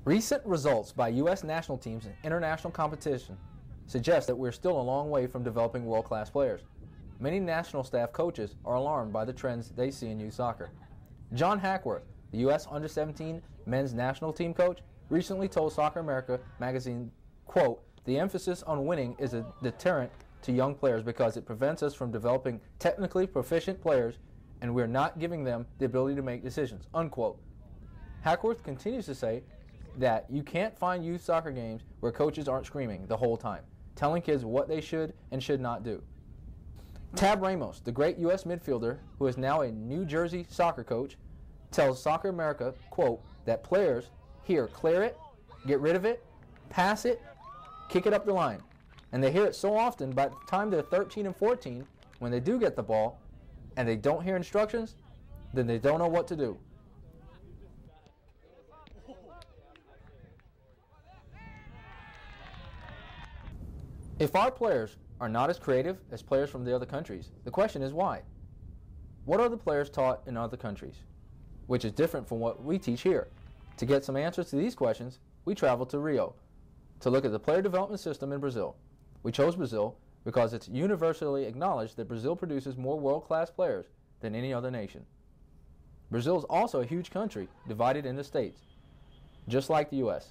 Recent results by U.S. national teams in international competition suggest that we're still a long way from developing world-class players. Many national staff coaches are alarmed by the trends they see in youth soccer. John Hackworth, the U.S. Under-17 men's national team coach, recently told Soccer America magazine, quote, "The emphasis on winning is a deterrent to young players because it prevents us from developing technically proficient players and we're not giving them the ability to make decisions," unquote. Hackworth continues to say that you can't find youth soccer games where coaches aren't screaming the whole time, telling kids what they should and should not do. Tab Ramos, the great U.S. midfielder who is now a New Jersey soccer coach, tells Soccer America, quote, that players hear clear it, get rid of it, pass it, kick it up the line. And they hear it so often by the time they're 13 and 14, when they do get the ball and they don't hear instructions, then they don't know what to do. If our players are not as creative as players from the other countries, the question is why? What are the players taught in other countries, which is different from what we teach here? To get some answers to these questions, we traveled to Rio to look at the player development system in Brazil. We chose Brazil because it's universally acknowledged that Brazil produces more world-class players than any other nation. Brazil is also a huge country divided into states, just like the U.S.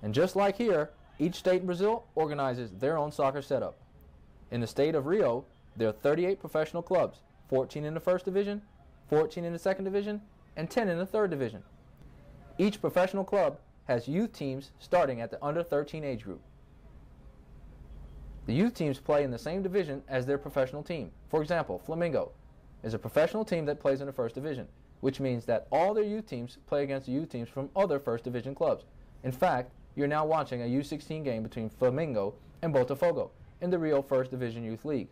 And just like here, each state in Brazil organizes their own soccer setup. In the state of Rio, there are 38 professional clubs, 14 in the first division, 14 in the second division, and 10 in the third division. Each professional club has youth teams starting at the under-13 age group. The youth teams play in the same division as their professional team. For example, Flamengo is a professional team that plays in the first division, which means that all their youth teams play against youth teams from other first division clubs. In fact, you're now watching a U16 game between Flamengo and Botafogo in the Rio First Division Youth League.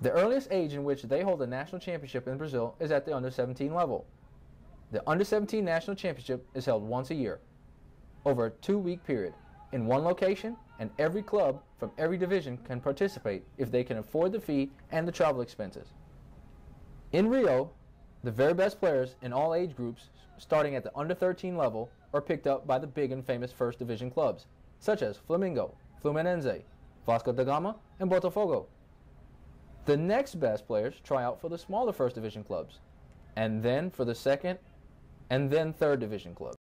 The earliest age in which they hold a national championship in Brazil is at the under-17 level. The under-17 national championship is held once a year, over a 2-week period, in one location, and every club from every division can participate if they can afford the fee and the travel expenses. In Rio, the very best players in all age groups, starting at the under-13 level, are picked up by the big and famous first division clubs, such as Flamengo, Fluminense, Vasco da Gama, and Botafogo. The next best players try out for the smaller first division clubs, and then for the second and then third division clubs.